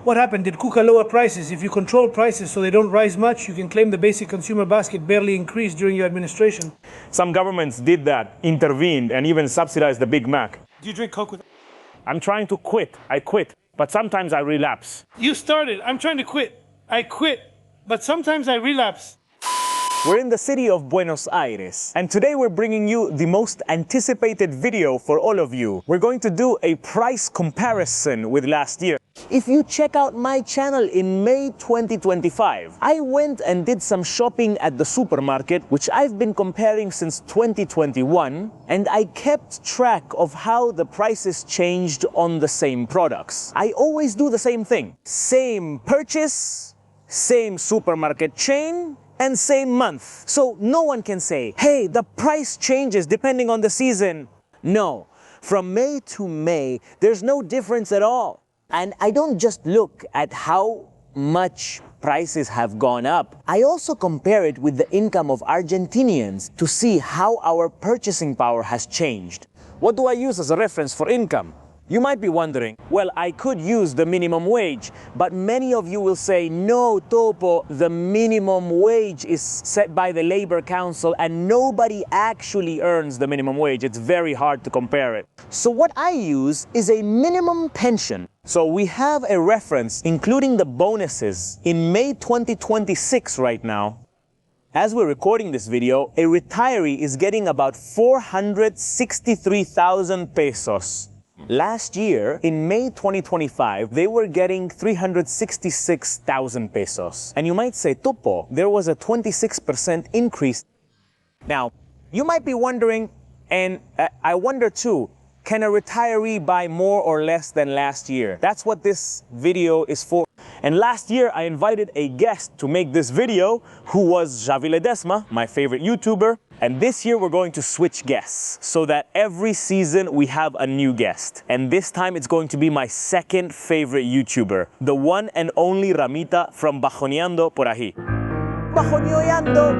What happened? Did Kuka lower prices? If you control prices so they don't rise much, you can claim the basic consumer basket barely increased during your administration. Some governments did that, intervened, and even subsidized the Big Mac. Do you drink Coke with... I'm trying to quit. I quit. But sometimes I relapse. You started. I'm trying to quit. I quit. But sometimes I relapse. We're in the city of Buenos Aires, and today we're bringing you the most anticipated video for all of you. We're going to do a price comparison with last year. If you check out my channel in May 2025, I went and did some shopping at the supermarket, which I've been comparing since 2021, and I kept track of how the prices changed on the same products. I always do the same thing. Same purchase, same supermarket chain, and same month. So no one can say, hey, the price changes depending on the season. No, from May to May, there's no difference at all. And I don't just look at how much prices have gone up. I also compare it with the income of Argentinians to see how our purchasing power has changed. What do I use as a reference for income? You might be wondering, well, I could use the minimum wage, but many of you will say, no, Topo, the minimum wage is set by the Labor Council and nobody actually earns the minimum wage. It's very hard to compare it. So what I use is a minimum pension. So we have a reference, including the bonuses, in May 2026 right now. As we're recording this video, a retiree is getting about 463,000 pesos. Last year, in May 2025, they were getting 366,000 pesos. And you might say, Topo, there was a 26% increase. Now, you might be wondering, and I wonder too, can a retiree buy more or less than last year? That's what this video is for. And last year, I invited a guest to make this video, who was Javi Ledesma, my favorite YouTuber. And this year, we're going to switch guests so that every season we have a new guest. And this time, it's going to be my second favorite YouTuber, the one and only Ramita from Bajoneando por ahí. Bajoneando!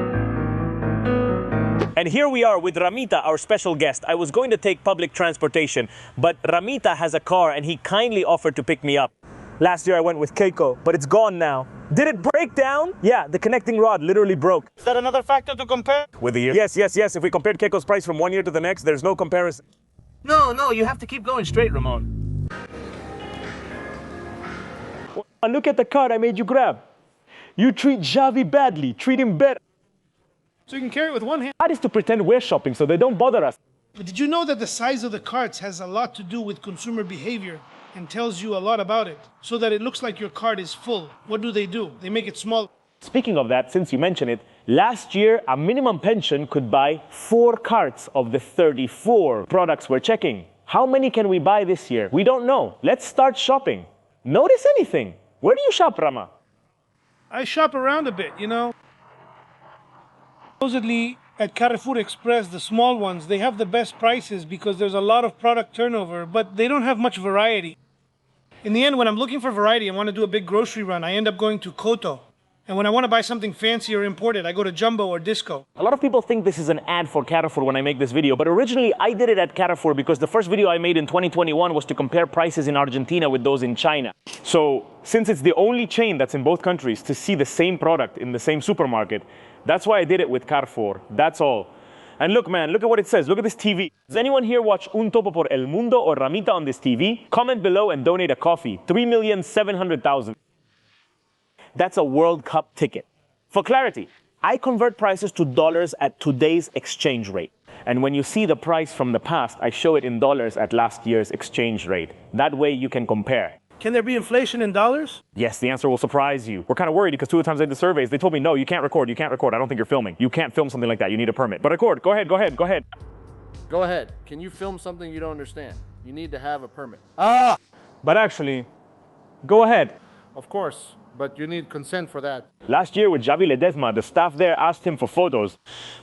And here we are with Ramita, our special guest. I was going to take public transportation, but Ramita has a car and he kindly offered to pick me up. Last year I went with Keiko, but it's gone now. Did it break down? Yeah, the connecting rod literally broke. Is that another factor to compare? With the year? Yes. If we compared Keiko's price from one year to the next, there's no comparison. No, you have to keep going straight, Ramon. Well, look at the card I made you grab. You treat Javi badly, treat him better. So you can carry it with one hand. That is to pretend we're shopping so they don't bother us. But did you know that the size of the carts has a lot to do with consumer behavior and tells you a lot about it, so that it looks like your cart is full? What do? They make it small. Speaking of that, since you mention it, last year a minimum pension could buy 4 carts of the 34 products we're checking. How many can we buy this year? We don't know. Let's start shopping. Notice anything? Where do you shop, Rama? I shop around a bit, you know. Supposedly, at Carrefour Express, the small ones, they have the best prices because there's a lot of product turnover, but they don't have much variety. In the end, when I'm looking for variety, I want to do a big grocery run, I end up going to Koto. And when I want to buy something fancy or imported, I go to Jumbo or Disco. A lot of people think this is an ad for Carrefour when I make this video, but originally I did it at Carrefour because the first video I made in 2021 was to compare prices in Argentina with those in China. So, since it's the only chain that's in both countries to see the same product in the same supermarket, that's why I did it with Carrefour. That's all. And look, man, look at what it says. Look at this TV. Does anyone here watch Un Topo por El Mundo or Ramita on this TV? Comment below and donate a coffee. 3,700,000. That's a World Cup ticket. For clarity, I convert prices to dollars at today's exchange rate. And when you see the price from the past, I show it in dollars at last year's exchange rate. That way you can compare. Can there be inflation in dollars? Yes, the answer will surprise you. We're kind of worried because 2 times I did the surveys, they told me, no, you can't record. I don't think you're filming. You can't film something like that. You need a permit. But record. Go ahead. Go ahead. Can you film something you don't understand? You need to have a permit. But actually, go ahead. Of course, but you need consent for that. Last year with Javi Ledesma, the staff there asked him for photos.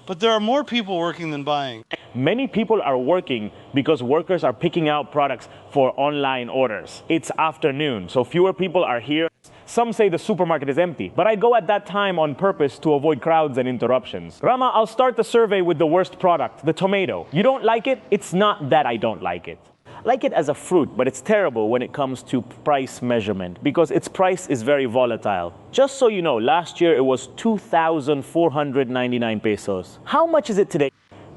But there are more people working than buying. Many people are working because workers are picking out products for online orders. It's afternoon, so fewer people are here. Some say the supermarket is empty, but I go at that time on purpose to avoid crowds and interruptions. Rama, I'll start the survey with the worst product, the tomato. You don't like it? It's not that I don't like it. like it as a fruit, but it's terrible when it comes to price measurement because its price is very volatile. Just so you know, last year it was 2,499 pesos. How much is it today?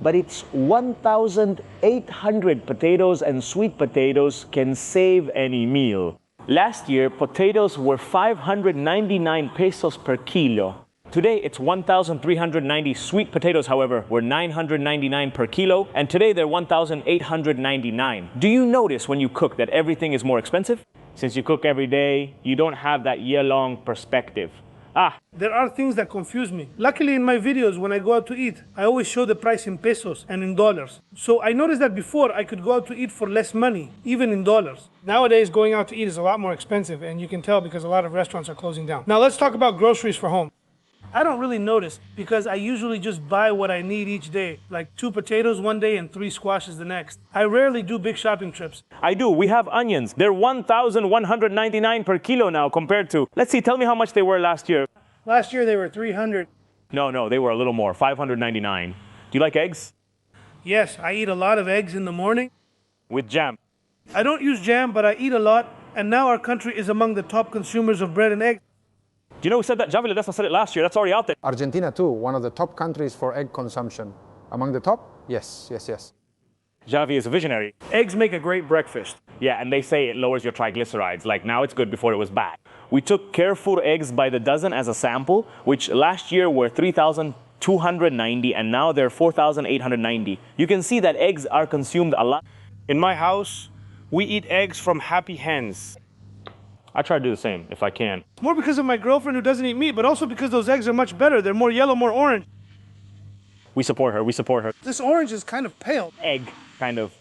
But it's 1,800 potatoes, and sweet potatoes can save any meal. Last year, potatoes were 599 pesos per kilo. Today, it's 1,390. Sweet potatoes, however, were 999 per kilo, and today they're 1,899. Do you notice when you cook that everything is more expensive? Since you cook every day, you don't have that year-long perspective. There are things that confuse me. Luckily, in my videos, when I go out to eat, I always show the price in pesos and in dollars. So I noticed that before, I could go out to eat for less money, even in dollars. Nowadays, going out to eat is a lot more expensive, and you can tell because a lot of restaurants are closing down. Now, let's talk about groceries for home. I don't really notice because I usually just buy what I need each day, like 2 potatoes one day and 3 squashes the next. I rarely do big shopping trips. I do. We have onions. They're 1,199 per kilo now compared to, let's see, tell me how much they were last year. Last year they were 300. No, they were a little more, 599. Do you like eggs? Yes, I eat a lot of eggs in the morning. With jam. I don't use jam, but I eat a lot, and now our country is among the top consumers of bread and eggs. Do you know who said that? Javi Ledesma said it last year. That's already out there. Argentina too, one of the top countries for egg consumption. Among the top? Yes. Javi is a visionary. Eggs make a great breakfast. Yeah, and they say it lowers your triglycerides. Like now it's good, before it was bad. We took Carrefour eggs by the dozen as a sample, which last year were 3,290 and now they're 4,890. You can see that eggs are consumed a lot. In my house, we eat eggs from happy hens. I try to do the same if I can. More because of my girlfriend who doesn't eat meat, but also because those eggs are much better. They're more yellow, more orange. We support her. This orange is kind of pale. Egg, kind of.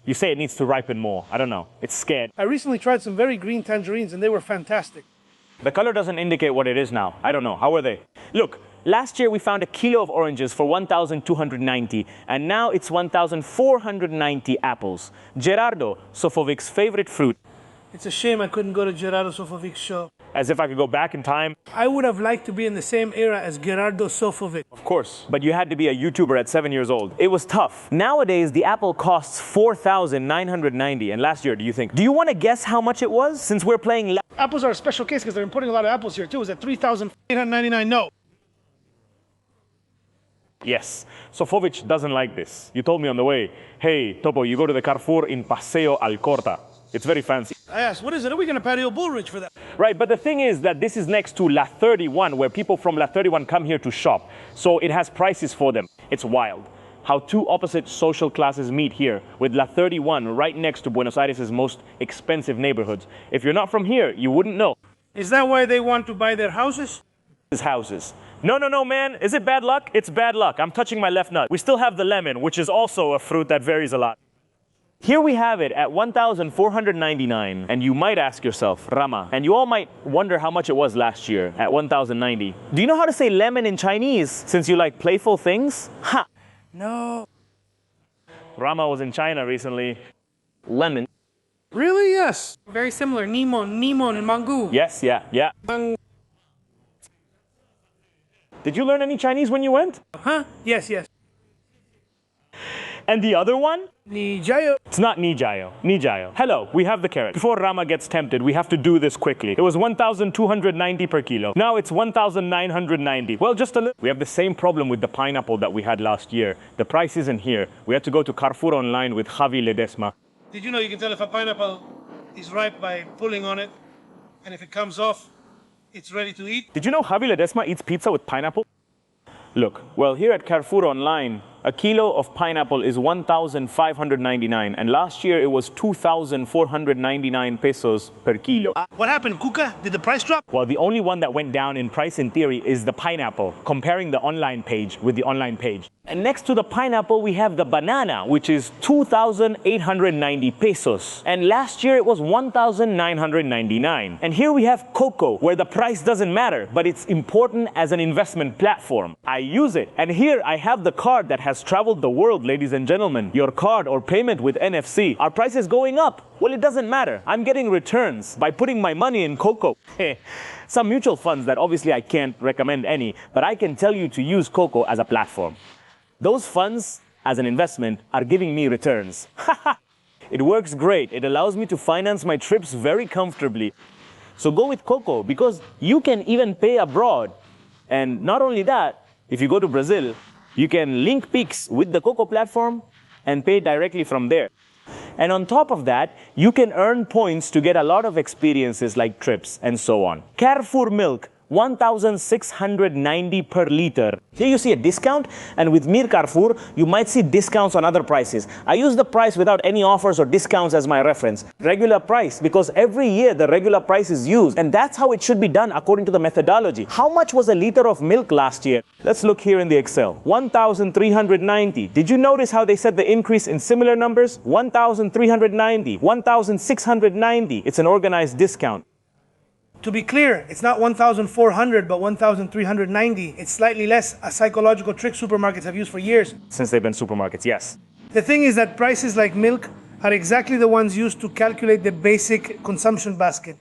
You say it needs to ripen more. I don't know. It's scared. I recently tried some very green tangerines and they were fantastic. The color doesn't indicate what it is now. I don't know. How are they? Look, last year we found a kilo of oranges for 1,290 and now it's 1,490 apples. Gerardo Sofovic's favorite fruit. It's a shame I couldn't go to Gerardo Sofovic's show. As if I could go back in time. I would have liked to be in the same era as Gerardo Sofovic. Of course, but you had to be a YouTuber at 7 years old. It was tough. Nowadays, the apple costs 4,990. And last year, do you want to guess how much it was? Since we're playing... Apples are a special case because they're importing a lot of apples here too. Is it 3,899? No. Yes. Sofovic doesn't like this. You told me on the way, hey, Topo, you go to the Carrefour in Paseo Alcorta. It's very fancy. I asked, what is it? Are we going to patio Bullrich for that? Right, but the thing is that this is next to La 31, where people from La 31 come here to shop. So it has prices for them. It's wild how two opposite social classes meet here, with La 31 right next to Buenos Aires' most expensive neighborhoods. If you're not from here, you wouldn't know. Is that why they want to buy their houses? Houses. No, man. Is it bad luck? It's bad luck. I'm touching my left nut. We still have the lemon, which is also a fruit that varies a lot. Here we have it at 1,499, and you might ask yourself, Rama, and you all might wonder how much it was last year at 1,090. Do you know how to say lemon in Chinese, since you like playful things? Ha! No. Rama was in China recently. Lemon. Really? Yes. Very similar. Nimon and mango. Yes, yeah. Did you learn any Chinese when you went? Huh? Yes. And the other one? Ni Jayo. It's not Ni Jayo. Hello, we have the carrot. Before Rama gets tempted, we have to do this quickly. It was 1,290 per kilo. Now it's 1,990. Well, just a little. We have the same problem with the pineapple that we had last year. The price isn't here. We had to go to Carrefour online with Javi Ledesma. Did you know you can tell if a pineapple is ripe by pulling on it, and if it comes off, it's ready to eat? Did you know Javi Ledesma eats pizza with pineapple? Look, well, here at Carrefour online, a kilo of pineapple is 1,599, and last year it was 2,499 pesos per kilo. What happened, Kuka? Did the price drop? Well, the only one that went down in price in theory is the pineapple, comparing the online page with the online page. And next to the pineapple, we have the banana, which is 2,890 pesos. And last year it was 1,999. And here we have cocoa, where the price doesn't matter, but it's important as an investment platform. I use it. And here I have the card that has traveled the world, ladies and gentlemen. Your card or payment with NFC. Our price is going up. Well, it doesn't matter. I'm getting returns by putting my money in cocoa. Some mutual funds that obviously I can't recommend any, but I can tell you to use cocoa as a platform. Those funds, as an investment, are giving me returns. It works great. It allows me to finance my trips very comfortably. So go with Coco because you can even pay abroad. And not only that, if you go to Brazil, you can link Pix with the Coco platform and pay directly from there. And on top of that, you can earn points to get a lot of experiences like trips and so on. Carrefour milk, 1,690 per liter. Here you see a discount, and with Mir Carrefour, you might see discounts on other prices. I use the price without any offers or discounts as my reference. Regular price, because every year the regular price is used, and that's how it should be done according to the methodology. How much was a liter of milk last year? Let's look here in the Excel. 1,390. Did you notice how they said the increase in similar numbers? 1,390, 1,690. It's an organized discount. To be clear, it's not 1,400, but 1,390. It's slightly less, a psychological trick supermarkets have used for years. Since they've been supermarkets, yes. The thing is that prices like milk are exactly the ones used to calculate the basic consumption basket.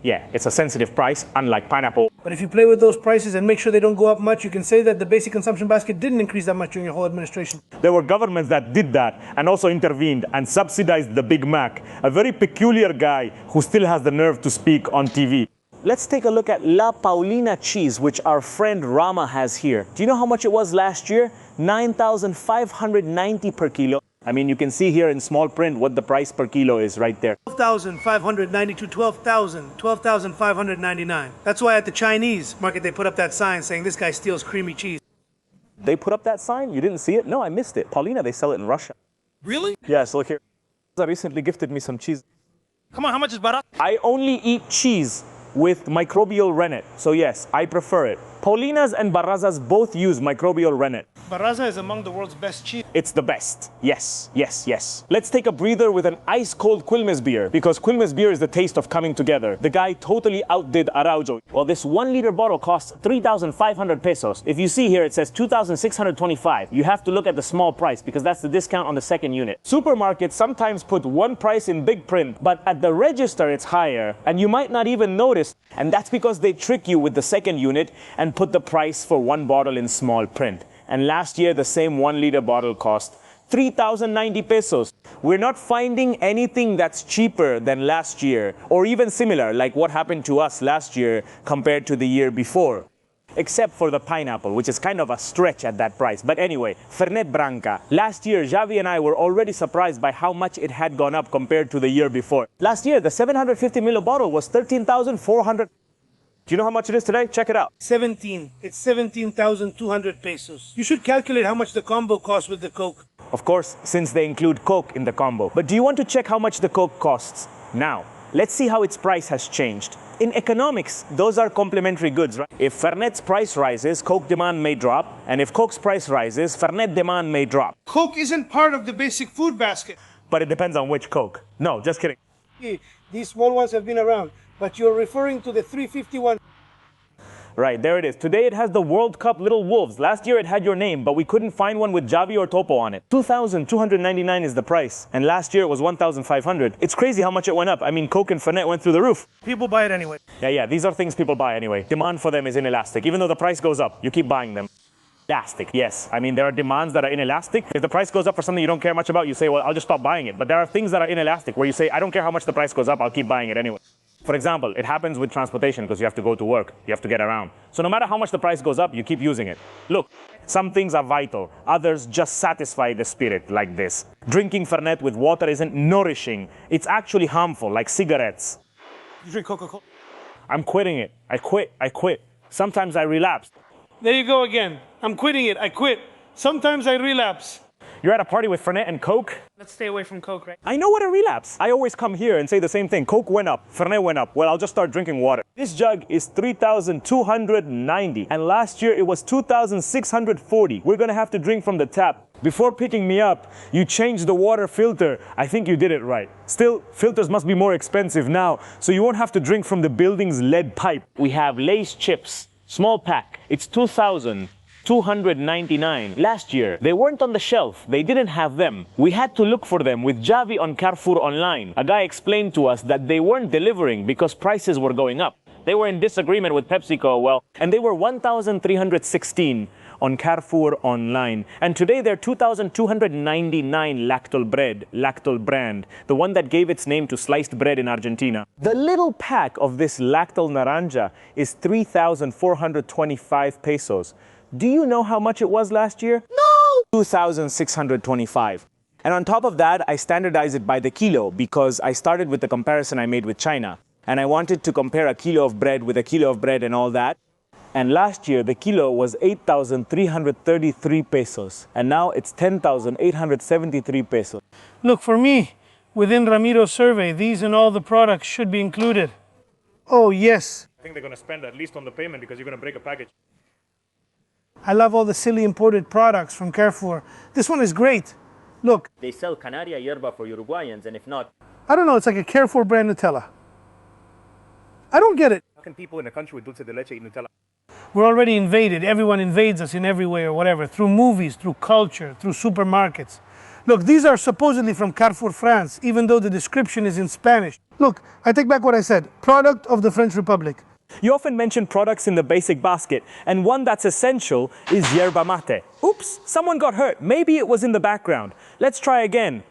Yeah, it's a sensitive price, unlike pineapple. But if you play with those prices and make sure they don't go up much, you can say that the basic consumption basket didn't increase that much during your whole administration. There were governments that did that and also intervened and subsidized the Big Mac, a very peculiar guy who still has the nerve to speak on TV. Let's take a look at La Paulina cheese, which our friend Rama has here. Do you know how much it was last year? 9,590 per kilo. I mean, you can see here in small print what the price per kilo is right there. 12,590 to 12,599. That's why at the Chinese market they put up that sign saying this guy steals creamy cheese. They put up that sign? You didn't see it? No, I missed it. Paulina, they sell it in Russia. Really? Yes, look here. I recently gifted me some cheese. Come on, how much is barat? I only eat cheese with microbial rennet. So yes, I prefer it. Paulina's and Barrazas both use microbial rennet. Barraza is among the world's best cheese. It's the best. Yes, yes, yes. Let's take a breather with an ice-cold Quilmes beer, because Quilmes beer is the taste of coming together. The guy totally outdid Araujo. Well, this 1 liter bottle costs 3,500 pesos. If you see here, it says 2,625. You have to look at the small price, because that's the discount on the second unit. Supermarkets sometimes put one price in big print, but at the register it's higher, and you might not even notice. And that's because they trick you with the second unit and put the price for one bottle in small print. And last year, the same 1 liter bottle cost 3,090 pesos. We're not finding anything that's cheaper than last year, or even similar, like what happened to us last year compared to the year before. Except for the pineapple, which is kind of a stretch at that price. But anyway, Fernet Branca. Last year, Javi and I were already surprised by how much it had gone up compared to the year before. Last year, the 750 ml bottle was 13,400. Do you know how much it is today? Check it out. 17. It's 17,200 pesos. You should calculate how much the combo costs with the Coke. Of course, since they include Coke in the combo. But do you want to check how much the Coke costs? Now, let's see how its price has changed. In economics, those are complementary goods, right? If Fernet's price rises, Coke demand may drop. And if Coke's price rises, Fernet demand may drop. Coke isn't part of the basic food basket. But it depends on which Coke. No, just kidding. These small ones have been around, but you're referring to the 351. Right, there it is. Today it has the World Cup Little Wolves. Last year it had your name, but we couldn't find one with Javi or Topo on it. 2,299 is the price, and last year it was 1,500. It's crazy how much it went up. I mean, Coke and Fernet went through the roof. People buy it anyway. Yeah, these are things people buy anyway. Demand for them is inelastic. Even though the price goes up, you keep buying them. Elastic, yes. I mean, there are demands that are inelastic. If the price goes up for something you don't care much about, you say, well, I'll just stop buying it. But there are things that are inelastic where you say, I don't care how much the price goes up, I'll keep buying it anyway. For example, it happens with transportation because you have to go to work, you have to get around. So no matter how much the price goes up, you keep using it. Look, some things are vital, others just satisfy the spirit, like this. Drinking Fernet with water isn't nourishing, it's actually harmful, like cigarettes. You drink Coca-Cola? I'm quitting it. I quit. Sometimes I relapse. There you go again. I'm quitting it. I quit. Sometimes I relapse. You're at a party with Fernet and Coke? Let's stay away from Coke, right? I know what a relapse. I always come here and say the same thing. Coke went up, Fernet went up. Well, I'll just start drinking water. This jug is 3,290, and last year it was 2,640. We're gonna have to drink from the tap. Before picking me up, you changed the water filter. I think you did it right. Still, filters must be more expensive now, so you won't have to drink from the building's lead pipe. We have Lay's chips, small pack. It's 2,299. Last year, they weren't on the shelf. They didn't have them. We had to look for them with Javi on Carrefour Online. A guy explained to us that they weren't delivering because prices were going up. They were in disagreement with PepsiCo, well, and they were 1,316. on Carrefour online. And today they're 2,299 lactol brand, the one that gave its name to sliced bread in Argentina. The little pack of this lactol naranja is 3,425 pesos. Do you know how much it was last year? No! 2,625. And on top of that, I standardize it by the kilo because I started with the comparison I made with China. And I wanted to compare a kilo of bread with a kilo of bread and all that. And last year, the kilo was 8,333 pesos. And now it's 10,873 pesos. Look, for me, within Ramiro's survey, these and all the products should be included. Oh, yes. I think they're going to spend at least on the payment because you're going to break a package. I love all the silly imported products from Carrefour. This one is great. Look. They sell Canaria yerba for Uruguayans, and if not... I don't know, it's like a Carrefour brand Nutella. I don't get it. How can people in a country with dulce de leche eat Nutella? We're already invaded. Everyone invades us in every way or whatever, through movies, through culture, through supermarkets. Look, these are supposedly from Carrefour France, even though the description is in Spanish. Look, I take back what I said. Product of the French Republic. You often mention products in the basic basket, and one that's essential is yerba mate. Oops, someone got hurt. Maybe it was in the background. Let's try again.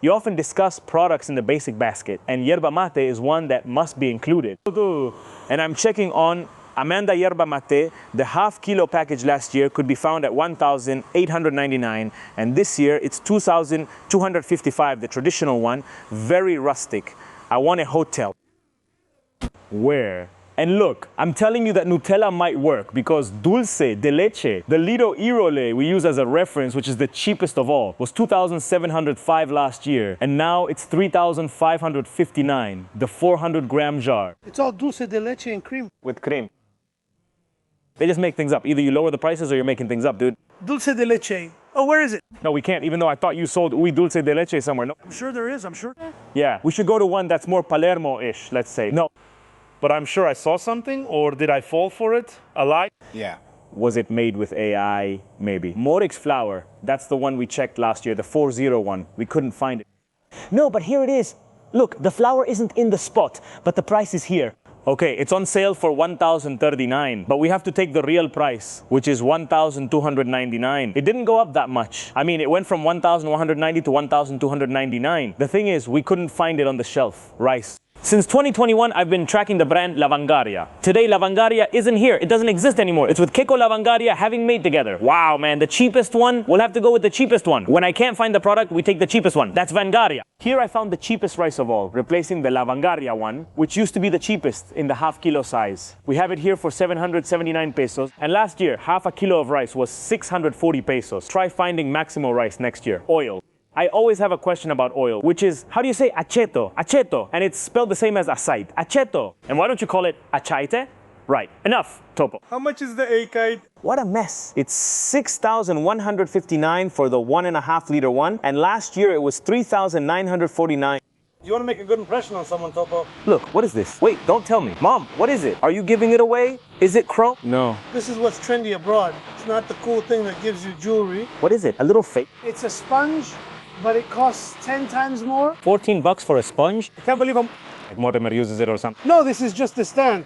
You often discuss products in the basic basket, and yerba mate is one that must be included. And I'm checking on Amanda yerba mate. The half-kilo package last year could be found at 1,899, and this year it's 2,255, the traditional one, very rustic. I want a hotel. Where? And look, I'm telling you that Nutella might work because dulce de leche, the little Irole we use as a reference, which is the cheapest of all, was 2,705 last year. And now it's 3,559, the 400-gram jar. It's all dulce de leche and cream. With cream. They just make things up. Either you lower the prices or you're making things up, dude. Dulce de leche. Oh, where is it? No, we can't, even though I thought you sold uy dulce de leche somewhere. No. I'm sure there is, I'm sure. Yeah, we should go to one that's more Palermo-ish, let's say. No. But I'm sure I saw something, or did I fall for it? A lie? Yeah. Was it made with AI? Maybe. Morix flour, that's the one we checked last year, the 401. We couldn't find it. No, but here it is. Look, the flour isn't in the spot, but the price is here. Okay, it's on sale for 1,039, but we have to take the real price, which is 1,299. It didn't go up that much. I mean, it went from 1,190 to 1,299. The thing is, we couldn't find it on the shelf. Rice. Since 2021, I've been tracking the brand Lavangaria. Today, Lavangaria isn't here. It doesn't exist anymore. It's with Keiko Lavangaria having made together. Wow, man, the cheapest one, we'll have to go with the cheapest one. When I can't find the product, we take the cheapest one. That's Vangaria. Here I found the cheapest rice of all, replacing the Lavangaria one, which used to be the cheapest in the half-kilo size. We have it here for 779 pesos. And last year, half a kilo of rice was 640 pesos. Try finding Maximo rice next year. Oil. I always have a question about oil, which is, how do you say aceto? Aceto. And it's spelled the same as acai. Aceto. And why don't you call it achaite? Right. Enough, Topo. How much is the acai? What a mess. It's 6,159 for the 1.5 liter one. And last year it was 3,949. You want to make a good impression on someone, Topo? Look, what is this? Wait, don't tell me. Mom, what is it? Are you giving it away? Is it chrome? No. This is what's trendy abroad. It's not the cool thing that gives you jewelry. What is it? A little fake? It's a sponge, but it costs 10 times more. 14 bucks for a sponge? I can't believe I'm... Like Mortimer uses it or something. No, this is just the stand.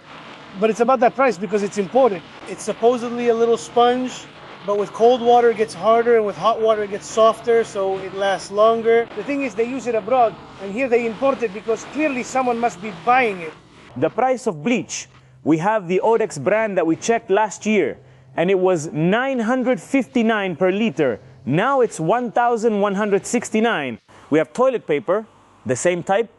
But it's about that price because it's imported. It's supposedly a little sponge, but with cold water it gets harder and with hot water it gets softer, so it lasts longer. The thing is they use it abroad and here they import it because clearly someone must be buying it. The price of bleach. We have the Odex brand that we checked last year and it was 959 per liter. Now it's 1,169. We have toilet paper, the same type,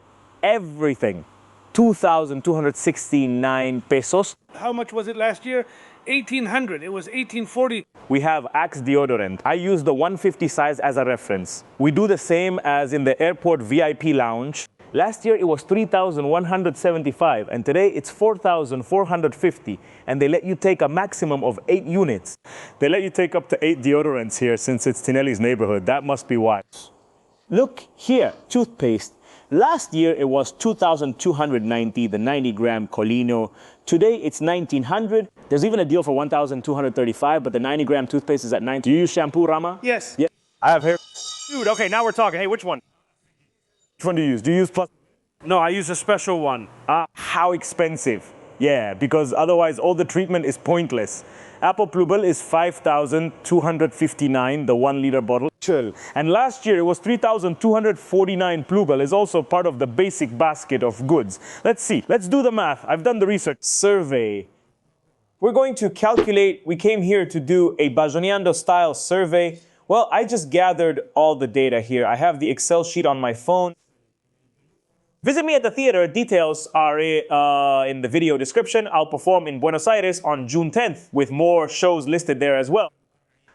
everything. 2,269 pesos. How much was it last year? 1,800. It was 1,840. We have Axe deodorant. I use the 150 size as a reference. We do the same as in the airport VIP lounge. Last year it was 3,175 and today it's 4,450 and they let you take a maximum of 8 units. They let you take up to 8 deodorants here since it's Tinelli's neighborhood. That must be why. Look here, toothpaste. Last year it was 2,290, the 90-gram Colino. Today it's 1,900. There's even a deal for 1,235, but the 90-gram toothpaste is at 9. Do you use shampoo, Rama? Yes. Yeah. I have hair. Dude, okay, now we're talking. Hey, which one? Which one do you use? Do you use plus? No, I use a special one. How expensive? Yeah, because otherwise all the treatment is pointless. Apple Plubel is 5,259, the 1 liter bottle. Chill. And last year it was 3,249 Plubel is also part of the basic basket of goods. Let's see. Let's do the math. I've done the research. Survey. We're going to calculate. We came here to do a Bajoneando style survey. Well, I just gathered all the data here. I have the Excel sheet on my phone. Visit me at the theater. Details are in the video description. I'll perform in Buenos Aires on June 10th with more shows listed there as well.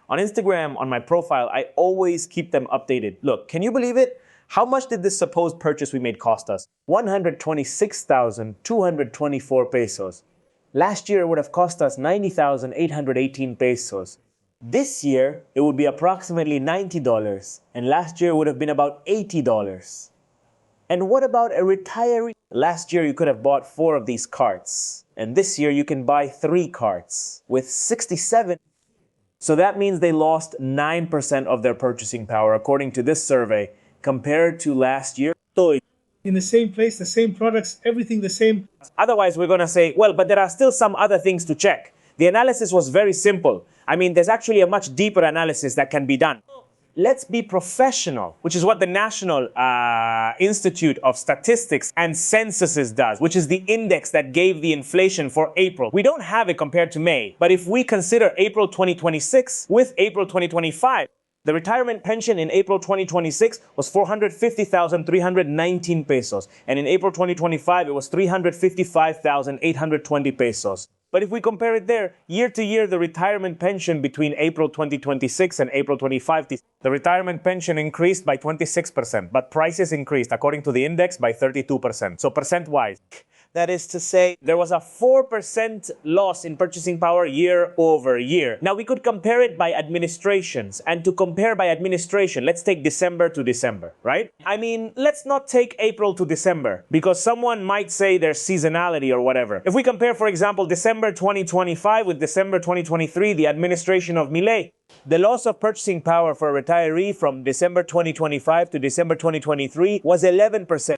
On Instagram, on my profile, I always keep them updated. Look, can you believe it? How much did this supposed purchase we made cost us? 126,224 pesos. Last year, it would have cost us 90,818 pesos. This year, it would be approximately $90. And last year, it would have been about $80. And what about a retiree? Last year, you could have bought 4 of these carts. And this year, you can buy 3 carts with 67. So that means they lost 9% of their purchasing power, according to this survey, compared to last year. In the same place, the same products, everything the same. Otherwise, we're going to say, well, but there are still some other things to check. The analysis was very simple. I mean, there's actually a much deeper analysis that can be done. Let's be professional, which is what the National Institute of Statistics and Censuses does, which is the index that gave the inflation for April. We don't have it compared to May, but if we consider April 2026 with April 2025, the retirement pension in April 2026 was 450,319 pesos, and in April 2025 it was 355,820 pesos. But if we compare it there, year to year, the retirement pension between April 2026 and April 25, the retirement pension increased by 26%, but prices increased, according to the index, by 32%. So percent-wise, that is to say, there was a 4% loss in purchasing power year over year. Now, we could compare it by administrations. And to compare by administration, let's take December to December, right? I mean, let's not take April to December, because someone might say there's seasonality or whatever. If we compare, for example, December 2025 with December 2023, the administration of Milei, the loss of purchasing power for a retiree from December 2025 to December 2023 was 11%.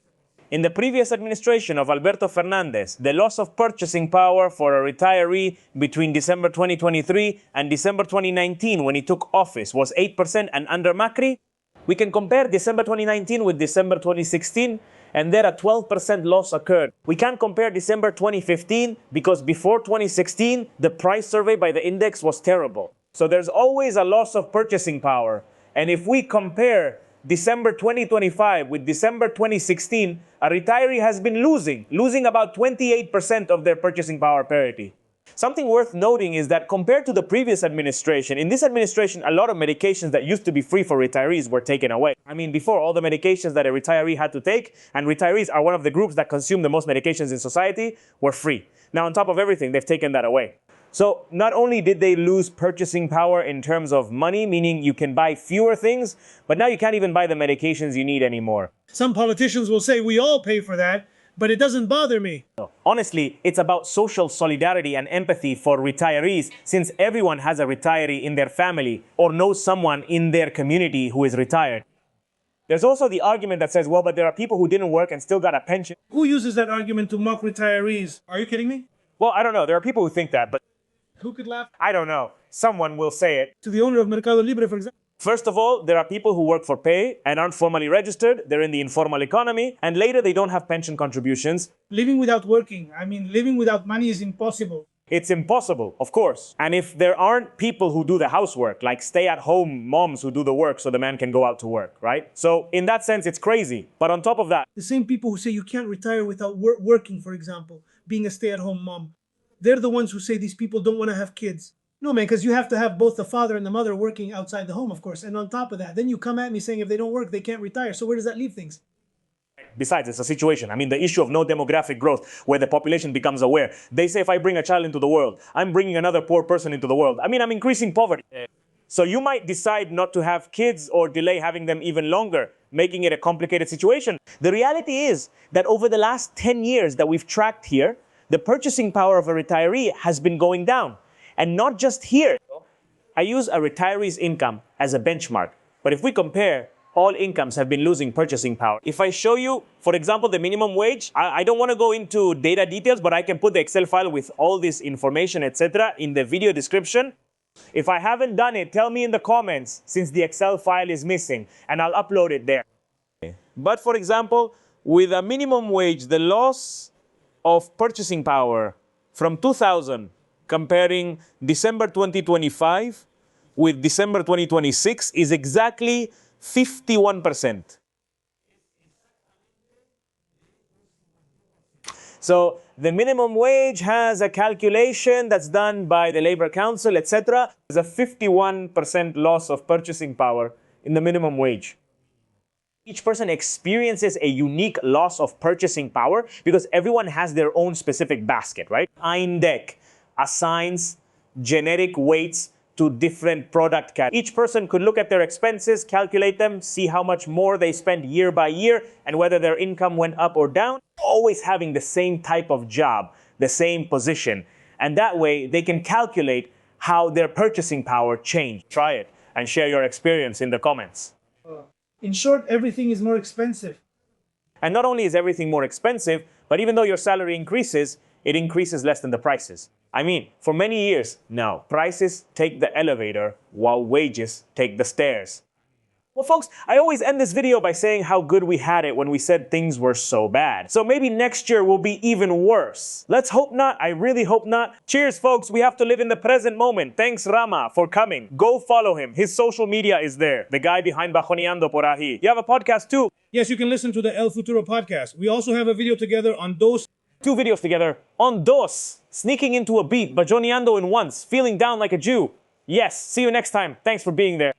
In the previous administration of Alberto Fernandez, the loss of purchasing power for a retiree between December 2023 and December 2019 when he took office was 8%, and under Macri, we can compare December 2019 with December 2016, and there a 12% loss occurred. We can't compare December 2015 because before 2016, the price survey by the index was terrible. So there's always a loss of purchasing power. And if we compare December 2025 with December 2016, a retiree has been losing about 28% of their purchasing power parity. Something worth noting is that compared to the previous administration, in this administration, a lot of medications that used to be free for retirees were taken away. I mean, before, all the medications that a retiree had to take, and retirees are one of the groups that consume the most medications in society, were free. Now, on top of everything, they've taken that away. So not only did they lose purchasing power in terms of money, meaning you can buy fewer things, but now you can't even buy the medications you need anymore. Some politicians will say we all pay for that, but it doesn't bother me. Honestly, it's about social solidarity and empathy for retirees, since everyone has a retiree in their family or knows someone in their community who is retired. There's also the argument that says, well, but there are people who didn't work and still got a pension. Who uses that argument to mock retirees? Are you kidding me? Well, I don't know. There are people who think that, but Who could laugh? I don't know. Someone will say it. To the owner of Mercado Libre, for example. First of all, there are people who work for pay and aren't formally registered. They're in the informal economy. And later, they don't have pension contributions. Living without working. I mean, living without money is impossible. It's impossible, of course. And if there aren't people who do the housework, like stay-at-home moms who do the work so the man can go out to work, right? So in that sense, it's crazy. But on top of that, The same people who say you can't retire without working, for example, being a stay-at-home mom, they're the ones who say these people don't want to have kids. No, man, because you have to have both the father and the mother working outside the home, of course. And on top of that, then you come at me saying if they don't work, they can't retire. So where does that leave things? besides, it's a situation. I mean, the issue of no demographic growth, where the population becomes aware. They say if I bring a child into the world, I'm bringing another poor person into the world. I mean, I'm increasing poverty. So you might decide not to have kids or delay having them even longer, making it a complicated situation. The reality is that over the last 10 years that we've tracked here, the purchasing power of a retiree has been going down. And not just here. I use a retiree's income as a benchmark. But if we compare all incomes have been losing purchasing power. If I show you, for example, the minimum wage, I don't want to go into data details, but I can put the Excel file with all this information, etc. in the video description. If I haven't done it, tell me in the comments since the Excel file is missing and I'll upload it there. But for example, with a minimum wage, the loss of purchasing power from 2000, comparing December 2025 with December 2026 is exactly 51%. So the minimum wage has a calculation that's done by the Labor Council, etc. There's a 51% loss of purchasing power in the minimum wage. Each person experiences a unique loss of purchasing power because everyone has their own specific basket, right? INDEC assigns generic weights to different product categories. Each person could look at their expenses, calculate them, see how much more they spend year by year, and whether their income went up or down, always having the same type of job, the same position. And that way, they can calculate how their purchasing power changed. Try it and share your experience in the comments. In short, everything is more expensive. And not only is everything more expensive, but even though your salary increases, it increases less than the prices. I mean, for many years now, prices take the elevator while wages take the stairs. Well, folks, I always end this video by saying how good we had it when we said things were so bad. So maybe next year will be even worse. Let's hope not. I really hope not. Cheers, folks. We have to live in the present moment. Thanks, Rama, for coming. Go follow him. His social media is there. The guy behind Bajoneando por ahí. You have a podcast too. Yes, you can listen to the El Futuro podcast. We also have a video together on Dos. 2 videos together on Dos. Sneaking into a beat, Bajoneando in once, feeling down like a Jew. Yes, see you next time. Thanks for being there.